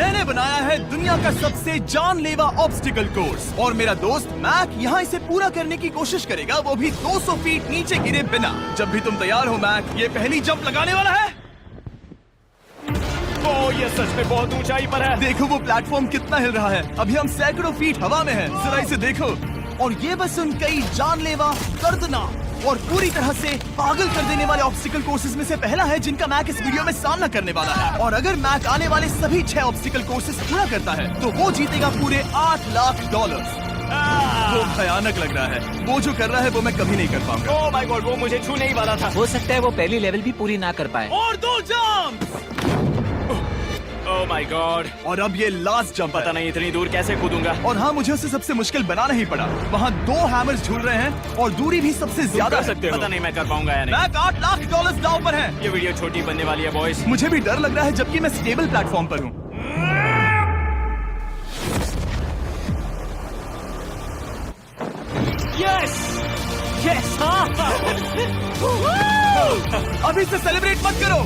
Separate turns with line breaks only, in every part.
मैंने बनाया है दुनिया का सबसे जानलेवा ऑब्स्टिकल कोर्स और मेरा दोस्त मैक यहाँ इसे पूरा करने की कोशिश करेगा, वो भी 200 फीट नीचे गिरे बिना। जब भी तुम तैयार हो मैक, ये पहली जंप लगाने वाला है।
ओह, ये सच में बहुत ऊंचाई पर है।
देखो वो प्लेटफॉर्म कितना हिल रहा है। अभी हम सैकड़ों फीट हवा में हैं। जरा इसे देखो। और ये बस उन कई जानलेवा, दर्दनाक और पूरी तरह से पागल कर देने वाले ऑब्स्टिकल कोर्सेज में से पहला है जिनका मैक इस वीडियो में सामना करने वाला है। और अगर मैक आने वाले सभी 6 ऑब्स्टिकल कोर्सेज पूरा करता है तो वो जीतेगा पूरे $8 लाख। वो भयानक लग रहा है। वो जो कर रहा है वो मैं कभी नहीं कर पाऊंगा।
ओह माय गॉड, वो मुझे छूने ही वाला था।
हो सकता है वो पहली लेवल भी पूरी ना कर पाए।
और 2 जंप।
Oh my God.
और अब ये लास्ट जंप।
पता नहीं इतनी दूर कैसे कूदूंगा।
और हाँ, मुझे उसे सबसे मुश्किल बनाना ही पड़ा। वहाँ 2 हैमर्स झूल रहे हैं और दूरी भी सबसे ज्यादा
कर सकते हो। पता नहीं मैं कर पाऊंगा या नहीं।
मैक $8 लाख दांव पर है।
ये वीडियो छोटी बनने वाली है बॉयज।
मुझे भी डर लग रहा है जबकि मैं स्टेबल प्लेटफॉर्म पर हूँ।
Yes yes.
अभी से सेलिब्रेट मत करो।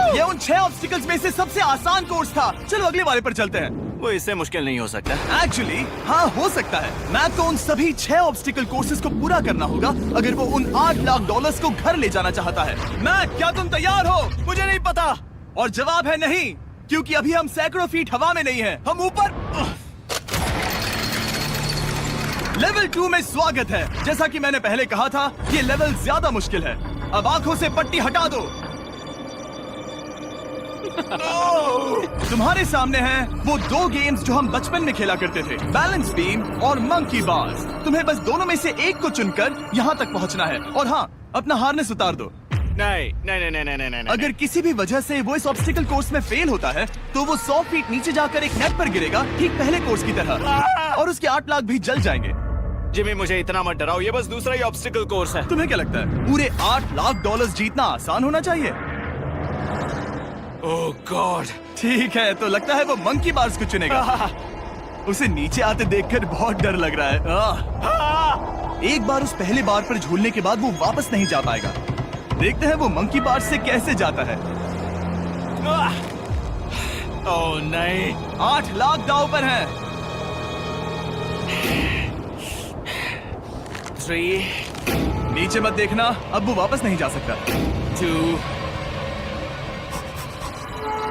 ये उन 6 ऑब्स्टिकल्स में से सबसे आसान कोर्स था। चलो अगले वाले पर चलते हैं।
वो इससे मुश्किल नहीं हो सकता।
एक्चुअली हाँ, हो सकता है। मैक को उन सभी 6 ऑब्स्टिकल कोर्सेज को पूरा करना होगा अगर वो उन $8 लाख को घर ले जाना चाहता है। मैक, क्या तुम तैयार हो?
मुझे नहीं पता।
और जवाब है नहीं, क्योंकि अभी हम सैकड़ों फीट हवा में नहीं हैं। हम ऊपर। लेवल 2 में स्वागत है। जैसा कि मैंने पहले कहा था, ये लेवल ज्यादा मुश्किल है। अब आंखों से पट्टी हटा दो। तुम्हारे सामने हैं वो 2 गेम्स जो हम बचपन में खेला करते थे, बैलेंस बीम और मंकी बार्स। तुम्हें बस दोनों में से एक को चुनकर यहाँ तक पहुँचना है। और हाँ, अपना हार्नेस उतार दो।
नहीं नहीं नहीं नहीं नहीं नहीं।
अगर किसी भी वजह से वो इस ऑब्स्टिकल कोर्स में फेल होता है तो वो 100 फीट नीचे जाकर एक नेट पर गिरेगा, ठीक पहले कोर्स की तरह, और उसके 8 लाख भी जल जाएंगे।
जिमी, मुझे इतना मत डराओ। ये बस दूसरा ही ऑब्स्टिकल कोर्स है।
तुम्हें क्या लगता है पूरे $8 लाख जीतना आसान होना चाहिए?
ओह गॉड।
ठीक है, तो लगता है वो मंकी बार्स को चुनेगा। उसे नीचे आते देखकर बहुत डर लग रहा है। एक बार उस पहले बार पर झूलने के बाद वो वापस नहीं जा पाएगा। देखते हैं वो मंकी बार्स से कैसे जाता है।
ओह नहीं।
8 लाख दांव पर है।
3
नीचे मत देखना, अब वो वापस नहीं जा सकता।
2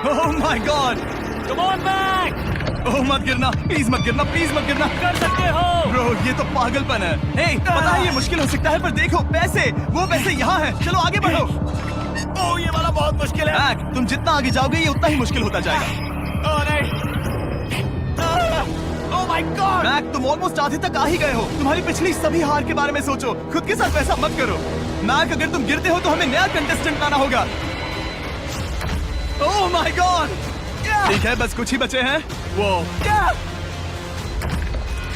oh my god.
Come on Mac.
Oh मत गिरना, प्लीज मत गिरना, प्लीज मत गिरना।
कर सकते हो।
ब्रो, ये तो पागलपन है। हे, पता है ये मुश्किल हो सकता है, पर देखो पैसे, वो पैसे यहाँ हैं। चलो आगे बढ़ो।
ओह, ये वाला बहुत मुश्किल है।
मैक, तुम जितना आगे जाओगे ये उतना ही मुश्किल होता जाएगा।
ओह नहीं। ओह माय गॉड।
मैक, तुम ऑलमोस्ट आधे तक आ ही गए हो। तुम्हारी पिछली सभी हार के बारे में सोचो। खुद के साथ वैसा मत करो। मैक, अगर तुम गिरते हो तो हमें नया कंटेस्टेंट लाना होगा। ओह माय गॉड। ठीक है, बस कुछ ही बचे हैं। वो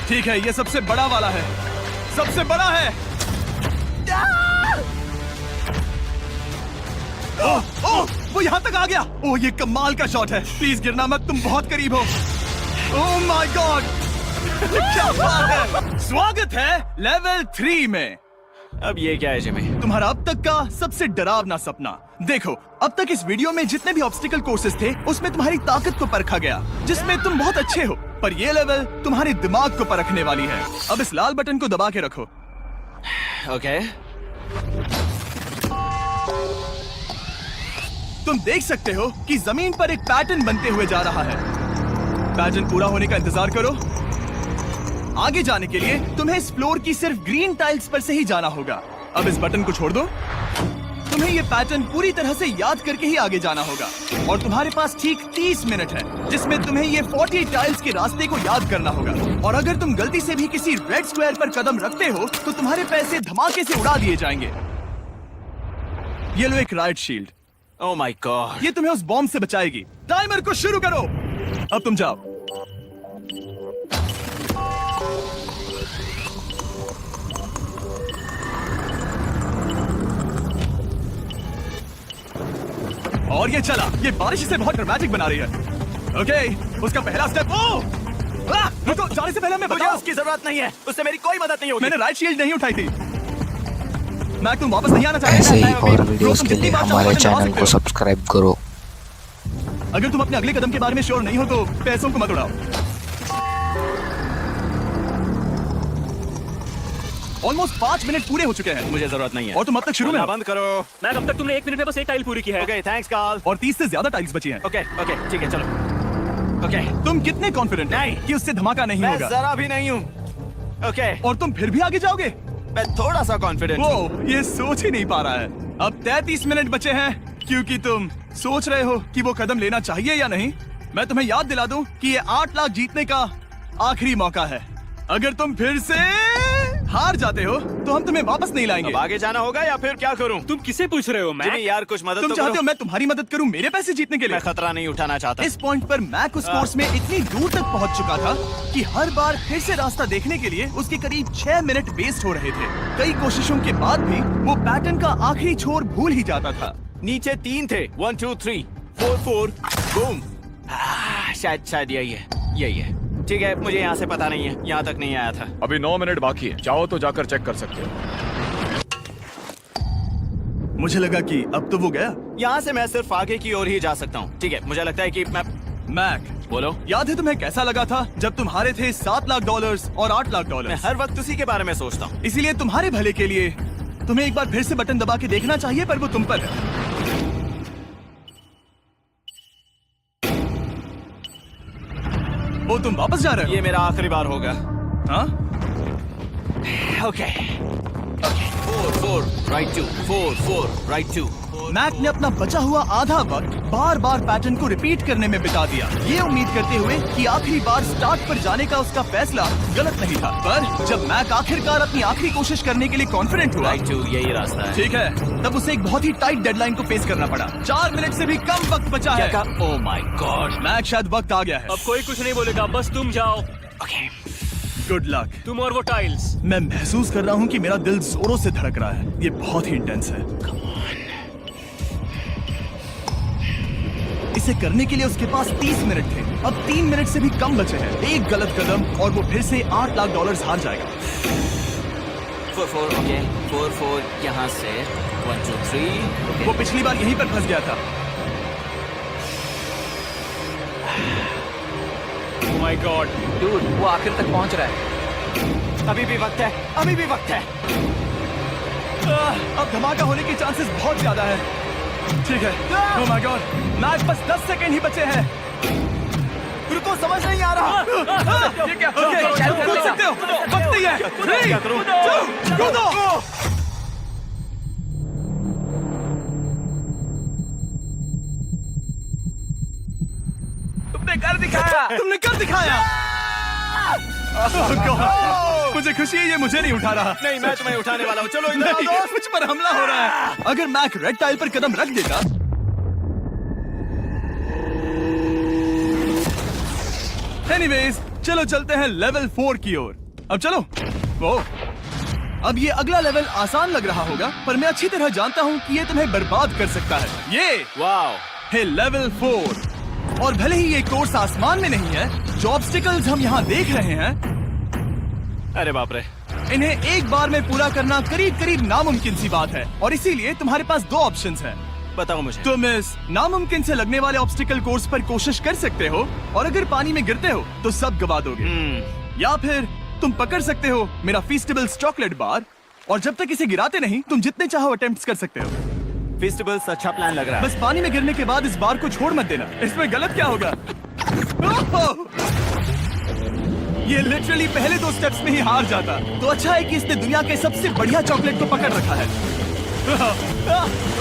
ठीक है, ये सबसे बड़ा वाला है। सबसे बड़ा है। ओह ओह, वो यहाँ तक आ गया। ओह, ये कमाल का शॉट है। प्लीज गिरना मत, तुम बहुत करीब हो। ओह माय गॉड। क्या बात है। स्वागत है लेवल 3 में।
अब ये क्या है जिमी?
तुम्हारा अब तक का सबसे डरावना सपना। देखो, अब तक इस वीडियो में जितने भी ऑब्स्टिकल कोर्सेज थे उसमें तुम्हारी ताकत को परखा गया, जिसमें तुम बहुत अच्छे हो। पर ये लेवल तुम्हारे दिमाग को परखने वाली है। अब इस लाल बटन को दबा के रखो।
ओके।
तुम देख सकते हो कि जमीन पर एक पैटर्न बनते हुए जा रहा है। पैटर्न पूरा होने का इंतजार करो। आगे जाने के लिए तुम्हें इस फ्लोर की सिर्फ ग्रीन टाइल्स पर से ही जाना होगा। अब इस बटन को छोड़ दो। तुम्हें ये पैटर्न पूरी तरह से याद करके ही आगे जाना होगा और तुम्हारे पास ठीक 30 मिनट है जिसमें तुम्हें ये 40 टाइल्स के रास्ते को याद करना होगा। और अगर तुम गलती से भी किसी रेड स्क्वायर पर कदम रखते हो तो तुम्हारे पैसे धमाके से उड़ा दिए जाएंगे। ये लो एक right shield.
Oh my God.
ये तुम्हें उस बॉम्ब से बचाएगी। टाइमर को शुरू करो। अब तुम जाओ। और ये चला। ये बारिश इसे बहुत ड्रामेटिक बना रही है। ओके, उसका पहला स्टेप। रुको, जाने से पहले मैं
मुझे उसकी जरूरत नहीं है। उससे मेरी कोई मदद नहीं होगी।
मैंने राइट शील्ड नहीं उठाई थी। मैं तुम वापस नहीं आना चाहता।
ऐसे ही और वीडियोस के लिए हमारे चैनल को सब्सक्राइब करो।
अगर तुम अपने अगले कदम के बारे में श्योर नहीं हो तो पैसों को मत उड़ाओ। ऑलमोस्ट 5 मिनट पूरे हो चुके हैं
मुझे जरूरत नहीं है।
और तुम अब तक शुरू में हो।
बंद करो।
मैं अब तक तुमने 1 मिनट में बस एक टाइल पूरी की है।
Okay thanks Carl.
और 30 से ज्यादा टाइल्स बची हैं।
ओके ओके ठीक है चलो। ओके
तुम कितने कॉन्फिडेंट
नहीं।
कि उससे धमाका नहीं
मैं
होगा?
जरा भी नहीं हूँ। ओके
और तुम फिर भी आगे जाओगे?
मैं थोड़ा सा कॉन्फिडेंट हूँ।
वो ये सोच ही नहीं पा रहा है। अब 33 मिनट बचे हैं क्योंकि तुम सोच रहे हो कि वो कदम लेना चाहिए या नहीं। मैं तुम्हें याद दिला दूं कि ये 8 लाख जीतने का आखिरी मौका है। अगर तुम फिर से हार जाते हो तो हम तुम्हें वापस नहीं लाएंगे।
अब आगे जाना होगा या फिर क्या करूँ?
तुम किसे पूछ रहे हो? मैं
जिमी यार कुछ मदद
तुम
तो
चाहते
करो।
हो मैं तुम्हारी मदद करूं मेरे पैसे जीतने के लिए?
मैं खतरा नहीं उठाना चाहता।
इस पॉइंट पर मैक उस कोर्स में इतनी दूर तक पहुंच चुका था कि हर बार फिर से रास्ता देखने के लिए उसके करीब 6 मिनट वेस्ट हो रहे थे। कई कोशिशों के बाद भी वो पैटर्न का आखिरी छोर भूल ही जाता था।
नीचे 3 थे। 1 2 3 4 4 बूम। शायद यही है। ठीक है मुझे यहाँ से पता नहीं है, यहाँ तक नहीं आया था।
अभी 9 मिनट बाकी है, चाहो तो जाकर चेक कर सकते हो।
मुझे लगा कि अब तो वो गया।
यहाँ से मैं सिर्फ आगे की ओर ही जा सकता हूँ। ठीक है मुझे लगता है कि मैं
मैक
बोलो।
याद है तुम्हें कैसा लगा था जब तुम हारे थे $7 लाख और $8 लाख?
मैं हर वक्त उसी के बारे में सोचता हूँ।
इसीलिए तुम्हारे भले के लिए तुम्हें एक बार फिर से बटन दबा के देखना चाहिए, पर वो तुम पर है। वो तुम वापस जा रहे हो?
ये मेरा आखिरी बार होगा।
हाँ?
Okay 4 4 right 2 4 4 right 2।
मैक ने अपना बचा हुआ आधा वक्त बार बार पैटर्न को रिपीट करने में बिता दिया, ये उम्मीद करते हुए कि आखिरी बार स्टार्ट पर जाने का उसका फैसला गलत नहीं था। पर जब मैक आखिरकार अपनी आखिरी कोशिश करने के लिए कॉन्फिडेंट हुआ,
राइट 2 यही रास्ता है।
ठीक है, तब उसे एक बहुत ही टाइट डेडलाइन को फेस करना पड़ा। 4 मिनट से भी कम वक्त बचा
क्या
है।
कहा? ओह माय गॉड।
मैक शायद वक्त आ गया है।
अब कोई कुछ नहीं बोलेगा, बस तुम जाओ।
Okay
good luck.
तुम और वो टाइल्स।
मैं महसूस कर रहा हूँ कि मेरा दिल जोरों से धड़क रहा है। ये बहुत ही इंटेंस है। इसे करने के लिए उसके पास 30 मिनट थे। अब 3 मिनट से भी कम बचे हैं। एक गलत कदम और वो फिर से $8 लाख हार जाएगा।
4 4 ओके 4 4 यहाँ से 1 2 3।
वो पिछली बार यहीं पर फंस गया था।
ओह माय गॉड।
डूड, वो आखिर तक पहुंच रहा है।
अभी भी वक्त है, अभी भी वक्त है।
अब धमाका होने के चांसेस बहुत ज्यादा है। ठीक है। ओह माय गॉड, मैच बस 10 सेकंड ही बचे हैं।
रुको समझ नहीं आ रहा।
ये क्या? ओके, तुम कूद सकते हो। वक्त नहीं है। 3 2 कूदो।
तुमने कर दिखाया।
तुमने कर दिखाया। Oh God, मुझे खुशी है ये मुझे नहीं उठा रहा।
नहीं मैं तुम्हें उठाने वाला हूँ। चलो इधर आओ
नहीं,
दोस्त।
मुझ पर हमला हो रहा है। अगर मैक रेड टाइल पर कदम रख देता। एनीवेज, चलो चलते हैं लेवल 4 की ओर। अब चलो। वो अब ये अगला लेवल आसान लग रहा होगा, पर मैं अच्छी तरह जानता हूँ कि ये तुम्हें बर्बाद कर सकता है। ये
वाओ
है लेवल 4। और भले ही ये कोर्स आसमान में नहीं है, जो ऑब्स्टिकल्स हम यहाँ देख रहे हैं,
अरे बाप रे।
इन्हें एक बार में पूरा करना करीब करीब नामुमकिन सी बात है। और इसीलिए तुम्हारे पास 2 ऑप्शंस हैं।
बताओ मुझे।
तुम इस नामुमकिन से लगने वाले ऑब्स्टिकल कोर्स पर कोशिश कर सकते हो, और अगर पानी में गिरते हो तो सब गवा दोगे। या फिर तुम पकड़ सकते हो मेरा फीस्टेबल्स चॉकलेट बार, और जब तक इसे गिराते नहीं तुम जितने चाहो अटेम्प्ट्स कर सकते हो।
फेस्टिवल्स अच्छा प्लान लग रहा है।
बस पानी में गिरने के बाद इस बार को छोड़ मत देना। इसमें गलत क्या होगा? ओह! ये लिटरली पहले 2 स्टेप्स में ही हार जाता। तो अच्छा है कि इसने दुनिया के सबसे बढ़िया चॉकलेट को पकड़ रखा है।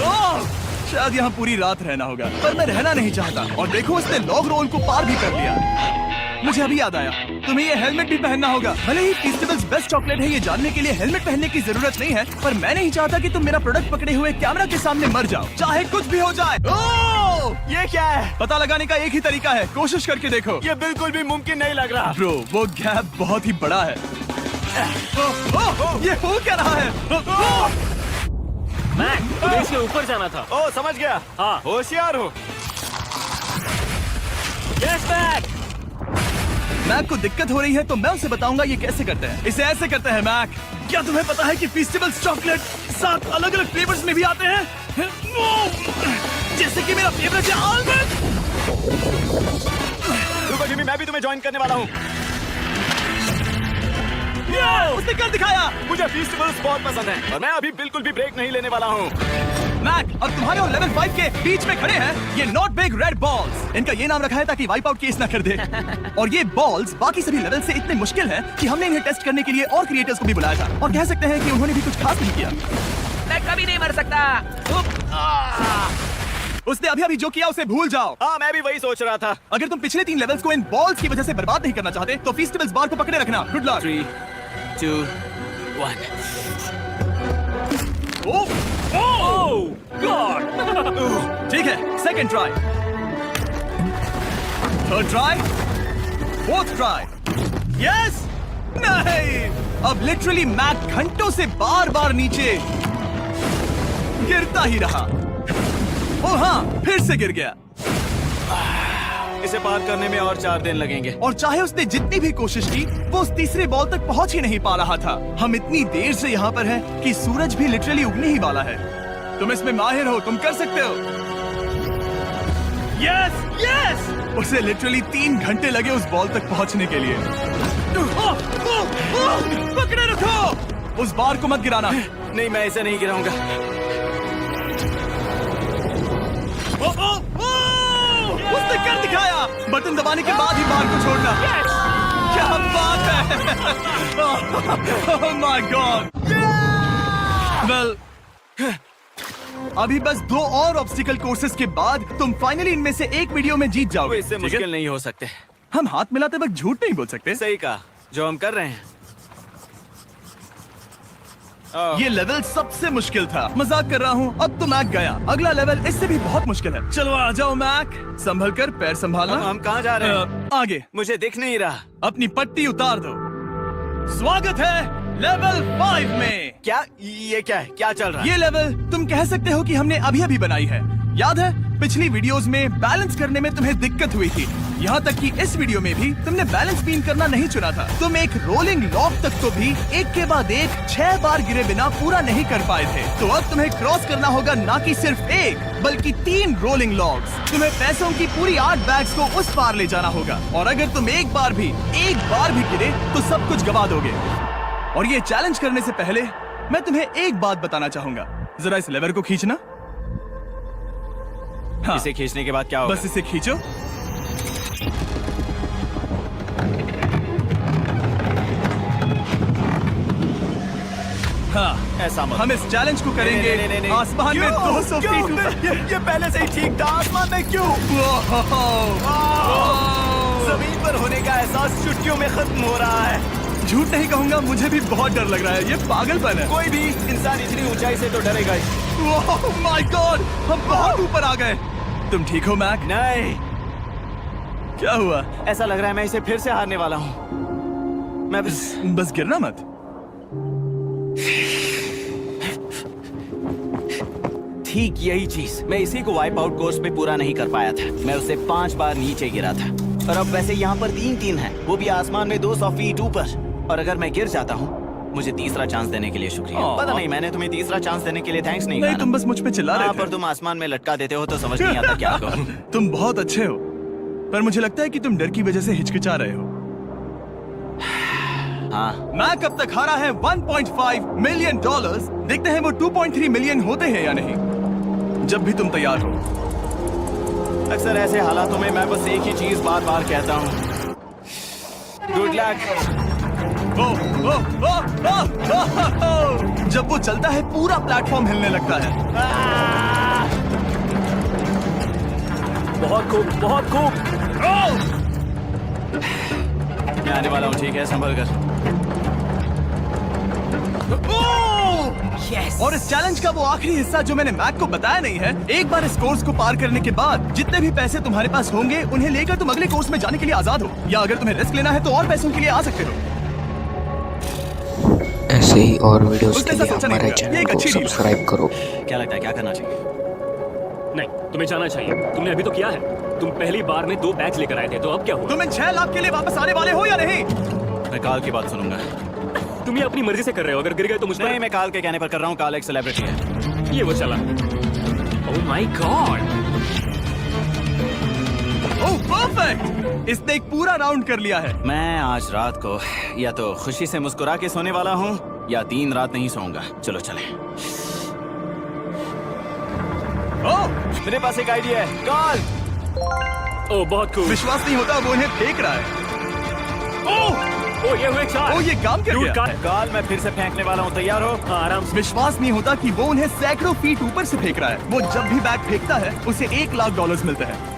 ओह! शायद यहाँ पूरी रात रहना होगा, पर मैं रहना नहीं चाहता। और देखो इसने लॉग रोल को पार भी कर लिया। मुझे अभी याद आया, तुम्हें ये हेलमेट भी पहनना होगा। भले ही फीस्टेबल्स बेस्ट चॉकलेट है ये जानने के लिए हेलमेट पहनने की जरूरत नहीं है, पर मैं नहीं चाहता कि तुम मेरा प्रोडक्ट पकड़े हुए कैमरा के सामने मर जाओ, चाहे कुछ भी हो जाए। ओह!
ये क्या है?
पता लगाने का एक ही तरीका है, कोशिश करके देखो।
ये बिल्कुल भी मुमकिन नहीं लग रहा।
ब्रो, वो गैप बहुत ही बड़ा है। ये हो क्या रहा है?
मैक, तुम्हें इसके ऊपर जाना था।
ओ समझ गया।
हाँ।
होशियार हो।
Yes Mac.
मैक को दिक्कत हो रही है तो मैं उसे बताऊंगा ये कैसे करते हैं। इसे ऐसे करते हैं मैक। क्या तुम्हें पता है कि फेस्टिवल्स चॉकलेट 7 अलग-अलग फ्लेवर्स में भी आते हैं? जैसे कि मेरा फेवरेट है आलमंड।
रुको जिमी, मैं भी तुम्हें ज्वाइन करने वाला हूँ।
उसने कर दिखाया।
मुझे फेस्टिवल्स बहुत पसंद हैं और मैं अभी बिल्कुल भी ब्रेक नहीं लेने वाला हूँ।
मैक, अब तुम्हारे और लेवल 5 के बीच में खड़े हैं ये नॉट बिग रेड बॉल्स। इनका ये नाम रखा है ताकि वाइप आउट केस ना कर दे। और ये बॉल्स बाकी सभी लेवल से इतने मुश्किल हैं कि हमने इन्हें टेस्ट करने के लिए और क्रिएटर्स को भी बुलाया था। और कह सकते हैं कि उन्होंने भी कुछ खास नहीं किया।
मैं कभी नहीं मर सकता।
उसने अभी जो किया उसे भूल जाओ।
हाँ, मैं भी वही सोच रहा था।
अगर तुम पिछले 3 लेवल्स को इन बॉल्स की वजह से बर्बाद नहीं करना चाहते तो फेस्टिवल्स बार को पकड़े रखना। Good luck.
3, 2, 1।
Oh God!
ठीक है, second try, third try, fourth try. Yes! नहीं! अब लिटरली मैक घंटों से बार बार नीचे गिरता ही रहा। ओ हाँ, फिर से गिर गया।
इसे पार करने में और 4 दिन लगेंगे।
और चाहे उसने जितनी भी कोशिश की वो उस तीसरे बॉल तक पहुंच ही नहीं पा रहा था। हम इतनी देर से यहाँ पर हैं कि सूरज भी लिटरली उगने ही वाला है। तुम इसमें माहिर हो, तुम कर सकते हो। Yes yes! उसे लिटरली 3 घंटे लगे उस बॉल तक पहुंचने के लिए। पकड़े रखो! उस बार को मत गिराना।
नहीं, मैं इसे नहीं गिराऊंगा।
उसने कर दिखाया। बटन दबाने के बाद ही बार को छोड़ना। क्या बात है! ओह माय गॉड! वेल, अभी बस 2 और ऑब्स्टिकल कोर्सेस के बाद तुम फाइनली इनमें से एक वीडियो में जीत
वो
जाओगे।
इससे
ठीक है?
मुश्किल नहीं हो सकते।
हम हाथ मिलाते वक्त झूठ नहीं बोल सकते।
सही कहा, जो हम कर रहे हैं।
ये लेवल सबसे मुश्किल था। मजाक कर रहा हूँ। अब तो मैक गया। अगला लेवल इससे भी बहुत मुश्किल है। चलो आ जाओ मैक। संभल कर, पैर संभालना।
हम कहाँ जा रहे हैं?
आगे।
मुझे दिख नहीं रहा।
अपनी पट्टी उतार दो। स्वागत है लेवल 5 में।
क्या? ये क्या है? क्या चल रहा है?
ये लेवल तुम कह सकते हो कि हमने अभी बनाई है। याद है पिछली वीडियोस में बैलेंस करने में तुम्हें दिक्कत हुई थी। यहाँ तक कि इस वीडियो में भी तुमने बैलेंस बीन करना नहीं चुना था। तुम एक रोलिंग लॉक तक तो भी एक के बाद एक 6 बार गिरे बिना पूरा नहीं कर पाए थे। तो अब तुम्हें क्रॉस करना होगा ना कि सिर्फ एक बल्कि 3 रोलिंग लॉक्स। तुम्हें पैसों की पूरी 8 बैग्स को उस पार ले जाना होगा। और अगर तुम एक बार भी गिरे तो सब कुछ गवा दोगे। और ये चैलेंज करने से पहले मैं तुम्हें एक बात बताना चाहूंगा। जरा इस लेवर को खींचना। हाँ,
इसे खींचने के बाद क्या होगा?
बस इसे खींचो। हाँ,
ऐसा मत।
हम इस चैलेंज को करेंगे
नहीं।
आसमान में
क्यों?
200
क्यों?
फीट ऊपर।
ये पहले से ही ठीक था। आसमान में क्यों? जमीन पर होने का एहसास चुटकियों में खत्म हो रहा है।
झूठ नहीं कहूंगा, मुझे भी बहुत डर लग रहा है। ये पागलपन है।
कोई भी इंसान इतनी ऊंचाई से तो डरेगा ही।
ओह माय गॉड, हम बहुत ऊपर आ गए। तुम ठीक हो मैक?
नहीं,
क्या हुआ?
ऐसा लग रहा है मैं इसे फिर से हारने वाला हूँ। मैं
बस गिरना मत।
ठीक यही चीज मैं इसी को वाइप आउट कोर्स पे पूरा नहीं कर पाया था। मैं उससे 5 बार नीचे गिरा था। और अब वैसे यहाँ पर 3 है, वो भी आसमान में 200 फीट ऊपर। और अगर मैं गिर जाता हूँ, मुझे तीसरा चांस देने के लिए शुक्रिया। पता नहीं, मैंने तुम्हें तीसरा चांस देने के लिए थैंक्स नहीं
नहीं,
कहा।
तुम बस मुझ पे चिल्ला रहे थे।
पर तुम आसमान में लटका देते हो तो समझ नहीं आता क्या करूं।
तुम बहुत अच्छे हो, पर मुझे लगता है कि तुम डर की वजह से हिचकिचा रहे हो।
हाँ,
मैक अब तक हारा है $1.5 मिलियन। देखते हैं वो 2.3 मिलियन होते हैं या नहीं। जब भी तुम तैयार हो।
अक्सर ऐसे हालातों में मैं बस एक ही चीज बार बार कहता हूँ, गुड लक।
जब वो चलता है पूरा प्लेटफॉर्म हिलने लगता है।
बहुत खूब, बहुत खूब।
मैं आने वाला हूँ, ठीक है? संभल कर।
Yes. और इस चैलेंज का वो आखिरी हिस्सा जो मैंने मैक को बताया नहीं है, एक बार इस कोर्स को पार करने के बाद जितने भी पैसे तुम्हारे पास होंगे उन्हें लेकर तुम अगले कोर्स में जाने के लिए आजाद हो। या अगर तुम्हें रिस्क लेना है तो और पैसों के लिए आ सकते हो।
ऐसे ही और वीडियोस
उसने
के लिए
ऐसा सोचा नहीं
हमारे
होगा। ये
चैनल
एक
को
अच्छी डील है।
सब्सक्राइब करो।
क्या लगता है क्या करना चाहिए?
नहीं, तुम्हें जाना चाहिए। तुमने अभी तो किया है। तुम पहली बार में 2 बैग्स लेकर आए थे, तो अब क्या हुआ?
तुम इन 6 लाख के लिए वापस आने वाले हो या नहीं?
मैं काल की बात सुनूंगा।
तुम ये अपनी मर्जी से कर रहे हो। अगर गिर गए तो मुझ पर।
नहीं, मैं काल के कहने पर कर रहा हूँ। काल एक सेलिब्रिटी है।
ये वो चला। ओह माय गॉड।
ओह परफेक्ट, इसने एक पूरा राउंड कर लिया है।
मैं आज रात को या तो खुशी से मुस्कुरा के सोने वाला हूँ या 3 रात नहीं सोऊंगा। चलो चलें।
ओह,
मेरे पास एक आइडिया है। कॉल।
ओ बहुत कूल।
विश्वास नहीं होता, वो उन्हें फेंक रहा है। ओह
ओ ये हुए 4।
ओह, ये काम कर
Dude,
गया।
कार-
कॉल, मैं फिर से फेंकने वाला हूँ। तैयार हो?
हाँ, आराम से।
विश्वास नहीं होता कि वो उन्हें सैकड़ों फीट ऊपर से फेंक रहा है। वो जब भी बैग फेंकता है उसे $1,00,000 मिलते हैं।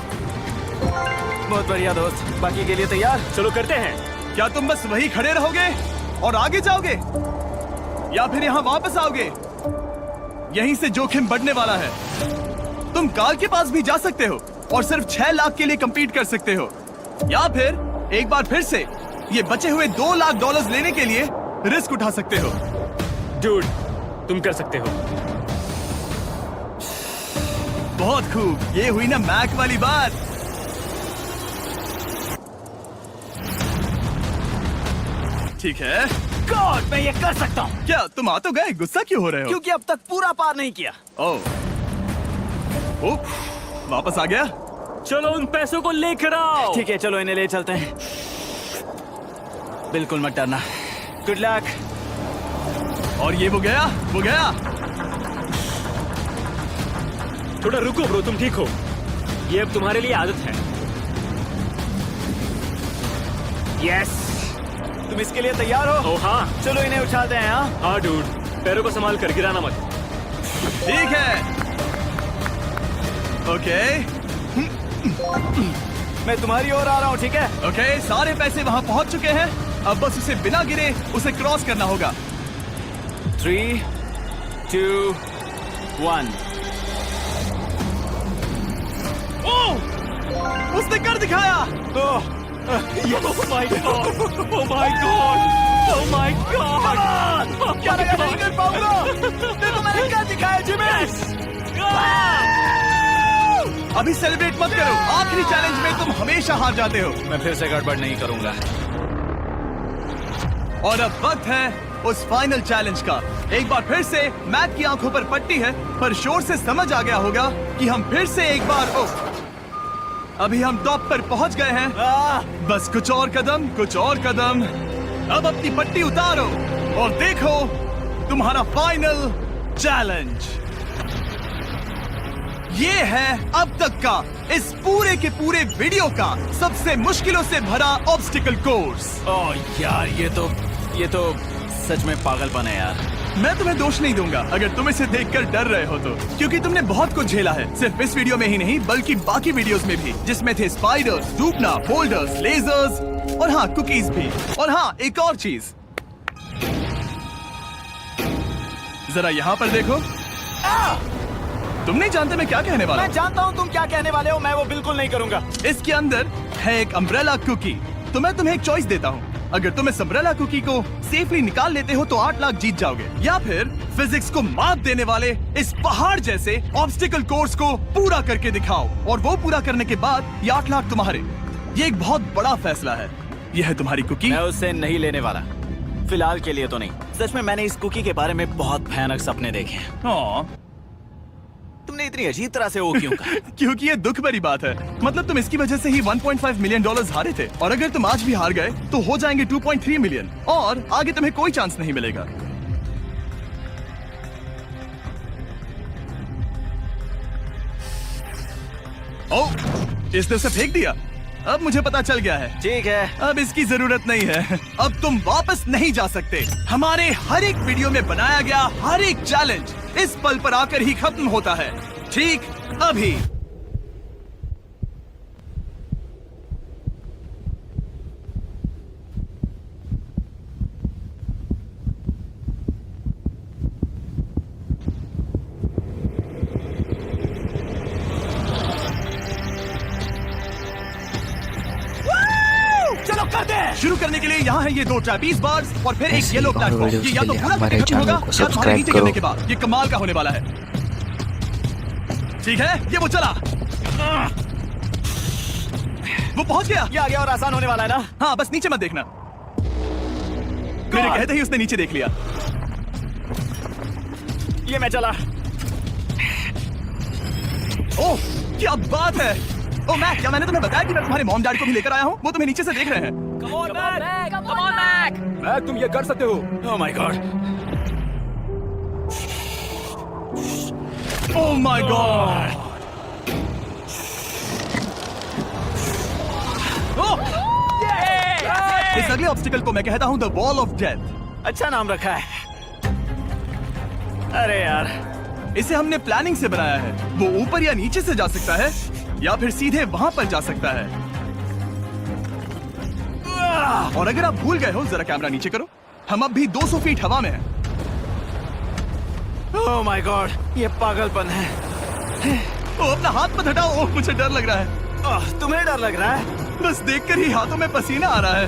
बहुत बढ़िया दोस्त। बाकी के लिए तैयार?
चलो करते हैं।
क्या तुम बस वही खड़े रहोगे और आगे जाओगे, या फिर यहाँ वापस आओगे? यहीं से जोखिम बढ़ने वाला है। तुम काल के पास भी जा सकते हो और सिर्फ 6 लाख के लिए compete कर सकते हो, या फिर एक बार फिर से ये बचे हुए $2,00,000 लेने के लिए रिस्क उठा सकते हो।
डूड, तुम कर सकते हो।
बहुत खूब, ये हुई ना मैक वाली बात। ठीक है।
गॉड, मैं ये कर सकता हूँ।
क्या तुम आ तो गए, गुस्सा क्यों हो रहे हो?
क्योंकि अब तक पूरा पार नहीं किया।
ओह, वापस आ गया।
चलो उन पैसों को लेकर आओ।
ठीक है, चलो इन्हें ले चलते हैं। बिल्कुल मत डरना। Good luck.
और ये वो गया।
थोड़ा रुको ब्रो, तुम ठीक हो? ये अब तुम्हारे लिए आदत है। यस।
तुम इसके लिए तैयार हो?
ओ हाँ।
चलो इन्हें उछालते हैं। हाँ,
हाँ डूड, पैरों को संभाल कर, गिराना मत।
ठीक है। ओके
मैं तुम्हारी ओर आ रहा हूँ। ठीक है?
ओके, सारे पैसे वहां पहुंच चुके हैं। अब बस उसे बिना गिरे उसे क्रॉस करना होगा।
3, 2, 1।
ओह, उसने कर दिखाया।
Oh my god! Oh my god! Oh my god!
क्या लगा नहीं कर पाऊंगा? देखो मैंने क्या दिखाया जिमी।
अभी सेलिब्रेट मत करो, आखिरी चैलेंज में तुम हमेशा हार जाते हो।
मैं फिर से गड़बड़ नहीं करूंगा।
और अब वक्त है उस फाइनल चैलेंज का। एक बार फिर से मैक की आंखों पर पट्टी है, पर शोर से समझ आ गया होगा कि हम फिर से एक बार अभी हम टॉप पर पहुंच गए हैं। बस कुछ और कदम। अब अपनी पट्टी उतारो और देखो तुम्हारा फाइनल चैलेंज। ये है अब तक का इस पूरे के पूरे वीडियो का सबसे मुश्किलों से भरा ऑब्स्टिकल कोर्स।
ओह यार, ये तो सच में पागलपन है यार।
मैं तुम्हें दोष नहीं दूंगा अगर तुम इसे देखकर डर रहे हो तो, क्योंकि तुमने बहुत कुछ झेला है, सिर्फ इस वीडियो में ही नहीं बल्कि बाकी वीडियोस में भी, जिसमें थे स्पाइडर्स, डूबना, फोल्डर्स, लेजर्स और हाँ कुकीज भी। और हाँ, एक और चीज, जरा यहाँ पर देखो। तुम नहीं जानते मैं क्या कहने वाला
मैं जानता हूँ तुम क्या कहने वाले हो। मैं वो बिल्कुल नहीं करूंगा।
इसके अंदर है एक अम्ब्रेला कुकी। तो मैं तुम्हें एक चॉइस देता हूँ, अगर तुम इस अम्ब्रेला कुकी को सेफली निकाल लेते हो तो 8 लाख जीत जाओगे, या फिर फिजिक्स को मात देने वाले इस पहाड़ जैसे ऑब्स्टिकल कोर्स को पूरा करके दिखाओ, और वो पूरा करने के बाद ये 8 लाख तुम्हारे। ये एक बहुत बड़ा फैसला है। यह है तुम्हारी कुकी।
मैं उससे नहीं लेने वाला, फिलहाल के लिए तो नहीं। सच में मैंने इस कुकी के बारे में बहुत भयानक सपने देखे हैं।
हाँ,
तुमने इतनी अजीब तरह से वो क्यों कहा?
क्योंकि ये दुख भरी बात है। मतलब तुम इसकी वजह से ही $1.5 मिलियन हारे थे, और अगर तुम आज भी हार गए तो हो जाएंगे 2.3 मिलियन, और आगे तुम्हें कोई चांस नहीं मिलेगा। ओह, इसने उसे फेंक दिया। अब मुझे पता चल गया है।
ठीक है,
अब इसकी जरूरत नहीं है। अब तुम वापस नहीं जा सकते। हमारे हर एक वीडियो में बनाया गया हर एक चैलेंज इस पल पर आकर ही खत्म होता है, ठीक अभी।
चलो करते हैं।
शुरू करने के लिए यहाँ है ये 2 ट्रैपीज बार्स और फिर एक
ऐसी
येलो
और
प्लेटफॉर्म।
वीडियोस
ये या
के
तो
लिए
पूरा
हमारे
करके खत्म होगा
चैनल को
या तुम्हारे
सब्सक्राइब
नीचे गिरने
करो।
के बाद। ये कमाल का होने वाला है। ठीक है, ये वो चला, वो पहुंच गया।
ये आगे और आसान होने वाला है ना?
हाँ, बस नीचे मत देखना। मेरे कहते ही उसने नीचे देख लिया।
ये मैं चला।
ओह, क्या बात है। ओ मैक, क्या मैंने तुम्हें बताया कि मैं तुम्हारे मॉम डैड को भी लेकर आया हूँ? वो तुम्हें नीचे से देख रहे हैं।
Come on, Mac!
मैक तुम ये कर सकते हो।
ओह my God.
Oh my God. इस अगले ऑब्स्टिकल को मैं कहता हूँ द वॉल ऑफ डेथ।
अच्छा नाम रखा है। अरे यार,
इसे हमने प्लानिंग से बनाया है। वो ऊपर या नीचे से जा सकता है या फिर सीधे वहां पर जा सकता है। और अगर आप भूल गए हो, जरा कैमरा नीचे करो। हम अब भी 200 फीट हवा में हैं।
ओह माय गॉड, ये पागलपन है।
ओ, अपना हाथ मत हटाओ। ओह, मुझे डर लग रहा है।
तुम्हें डर लग रहा है?
बस देखकर ही हाथों में पसीना आ रहा है।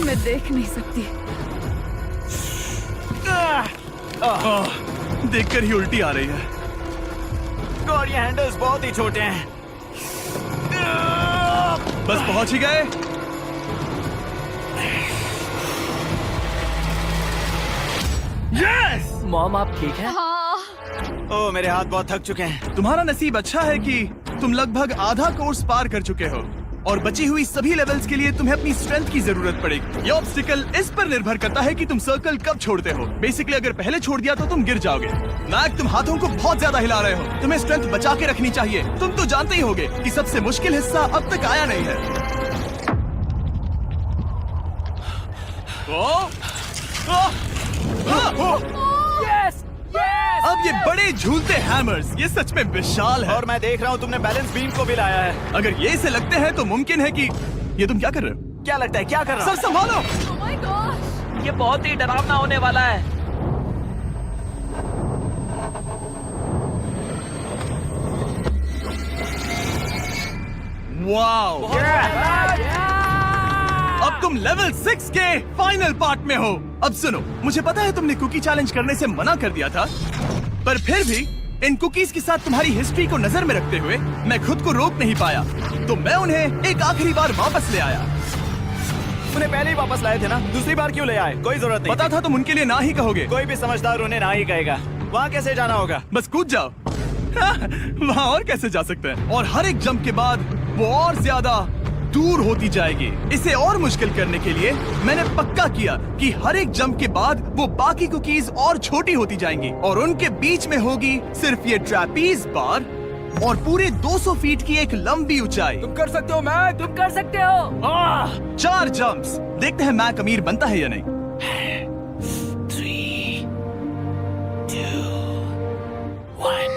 मैं देख नहीं सकती।
देखकर ही उल्टी आ रही है।
गॉड, ये हैंडल्स बहुत ही छोटे हैं।
बस पहुंच ही गए। यस!
मॉम, आप ठीक है?
हाँ।
ओह, मेरे हाथ बहुत थक चुके हैं।
तुम्हारा नसीब अच्छा है कि तुम लगभग आधा कोर्स पार कर चुके हो और बची हुई सभी लेवल्स के लिए तुम्हें अपनी स्ट्रेंथ की जरूरत पड़ेगी। ये ऑब्स्टिकल इस पर निर्भर करता है कि तुम सर्कल कब छोड़ते हो। बेसिकली अगर पहले छोड़ दिया तो तुम गिर जाओगे। मैक, तुम हाथों को बहुत ज्यादा हिला रहे हो। तुम्हें स्ट्रेंथ बचा के रखनी चाहिए। तुम तो जानते ही होगे कि सबसे मुश्किल हिस्सा अब तक आया नहीं है।
Yes! Yes!
अब ये बड़े झूलते हैमर्स, ये सच में विशाल है।
और मैं देख रहा हूँ तुमने बैलेंस बीम को भी लाया है।
अगर ये इसे लगते हैं तो मुमकिन है कि ये तुम क्या कर रहे हो?
क्या लगता है, क्या कर रहा
सर
हूँ?
संभालो।
Oh my gosh!
ये बहुत ही डरावना होने वाला है।
वाओ! अब तुम लेवल 6 के फाइनल पार्ट में हो। अब सुनो, मुझे पता है तुमने कुकी चैलेंज करने से मना कर दिया था, पर फिर भी इन कुकीज के साथ तुम्हारी हिस्ट्री को नजर में रखते हुए मैं खुद को रोक नहीं पाया, तो मैं उन्हें एक आखिरी बार वापस ले आया।
उन्हें पहले ही वापस लाए थे ना, दूसरी बार क्यों ले आए? कोई जरूरत नहीं
पता
थी।
था तुम उनके लिए ना ही कहोगे।
कोई भी समझदार उन्हें ना ही कहेगा। वहाँ कैसे जाना होगा?
बस कूद जाओ। वहाँ और कैसे जा सकते हैं? और हर एक जंप के बाद वो और ज्यादा दूर होती जाएगी। इसे और मुश्किल करने के लिए मैंने पक्का किया कि हर एक जंप के बाद वो बाकी कुकीज और छोटी होती जाएंगी और उनके बीच में होगी सिर्फ ये ट्रैपीज बार और पूरे 200 फीट की एक लंबी ऊंचाई।
तुम कर सकते हो मैक।
तुम कर सकते हो।
4 जंप्स। देखते हैं मैक अमीर बनता है या नहीं।
3, 2, 1।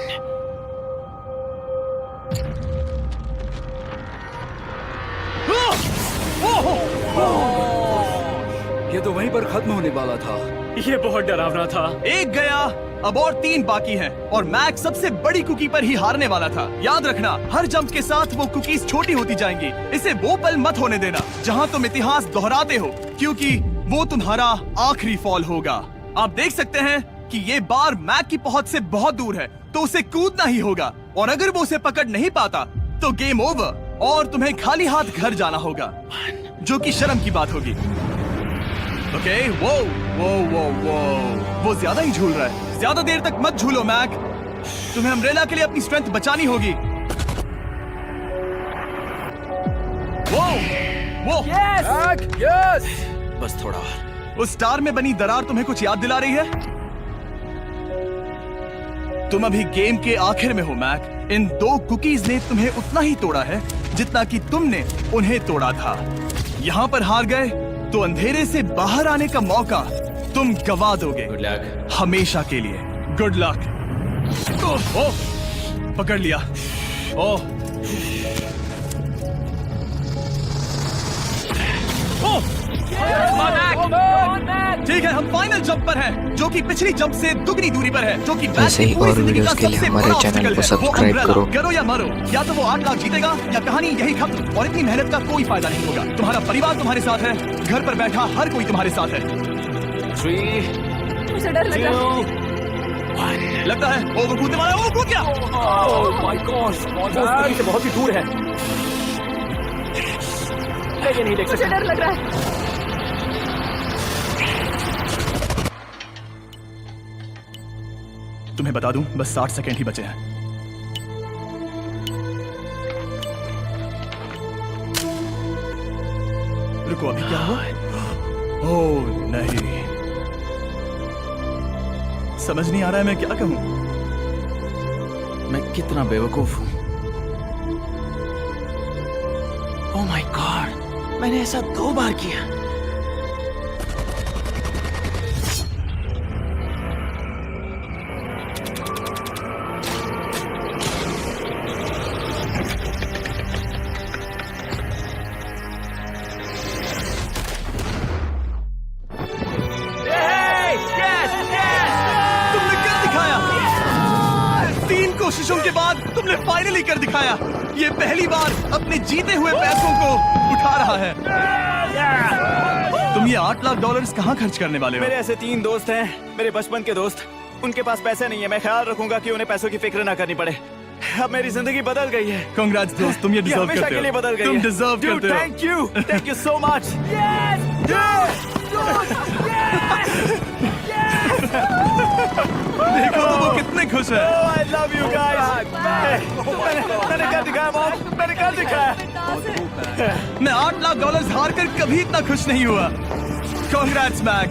ये तो वहीं पर खत्म होने वाला था।
ये बहुत डरावना था।
एक गया, अब और 3 बाकी हैं और मैक सबसे बड़ी कुकी पर ही हारने वाला था। याद रखना, हर जंप के साथ वो कुकीज छोटी होती जाएंगी। इसे वो पल मत होने देना जहां तुम इतिहास दोहराते हो, क्योंकि वो तुम्हारा आखिरी फॉल होगा। आप देख सकते हैं कि ये बार मैक की पहुंच से बहुत दूर है, तो उसे कूदना ही होगा और अगर वो उसे पकड़ नहीं पाता तो गेम ओवर और तुम्हें खाली हाथ घर जाना होगा, जो कि शर्म की बात होगी। ओके, वो ज्यादा ही झूल रहा है। ज्यादा देर तक मत झूलो मैक, तुम्हें अम्ब्रेला के लिए अपनी स्ट्रेंथ बचानी होगी। वो
यस।
बस थोड़ा और।
उस स्टार में बनी दरार तुम्हें कुछ याद दिला रही है? तुम अभी गेम के आखिर में हो मैक। इन 2 कुकीज ने तुम्हें उतना ही तोड़ा है जितना कि तुमने उन्हें तोड़ा था। यहाँ पर हार गए तो अंधेरे से बाहर आने का मौका तुम गवा दोगे।
Good luck.
हमेशा के लिए। Good luck. ओह, पकड़ लिया। ओह, ठीक है, हम फाइनल जंप पर हैं, जो कि पिछली जंप से दुगनी दूरी पर है, जो कि
ऐसे ही और वीडियोस के लिए हमारे चैनल को सब्सक्राइब करो।
करो या मरो, या तो वो 8 लाख जीतेगा या कहानी यही खत्म और इतनी मेहनत का कोई फायदा नहीं होगा। तुम्हारा परिवार तुम्हारे साथ है, घर पर बैठा हर कोई तुम्हारे साथ है।
3,
मुझे डर लग रहा है।
2, 1।
लगता है वो कूदने वाला है। वो कूद गया।
ओह माय गॉश, वो से बहुत ही दूर है। ये नहीं देख
मुझे
सकता।
डर लग रहा है।
तुम्हें बता दूं, बस 60 सेकंड ही बचे हैं। रुको, अभी क्या हुआ? ओह नहीं, समझ नहीं आ रहा है मैं क्या कहूं।
मैं कितना बेवकूफ हूं। ओह माय गॉड, मैंने ऐसा 2 बार किया।
तुमने कर दिखाया। 3 कोशिशों के बाद तुमने फाइनली कर दिखाया। ये पहली बार अपने जीते हुए पैसों को उठा रहा है। तुम ये $8 लाख कहाँ खर्च करने वाले हो?
मेरे ऐसे 3 दोस्त हैं, मेरे बचपन के दोस्त। उनके पास पैसे नहीं है। मैं ख्याल रखूंगा कि उन्हें पैसों की फिक्र ना करनी पड़े। अब मेरी जिंदगी बदल गई है।
कांग्रेट्स दोस्त, तुम ये डिजर्व
हमेशा
करते
के लिए
हो।
बदल गई
तुम
है।
डिजर्व करते हो।
Thank you so much.
देखो तो वो कितने खुश है।
I love you guys. मैंने कर दिखाया मॉम, मैंने कर दिखाया।
मैं $8 लाख हार कर कभी इतना खुश नहीं हुआ। Congrats Mac.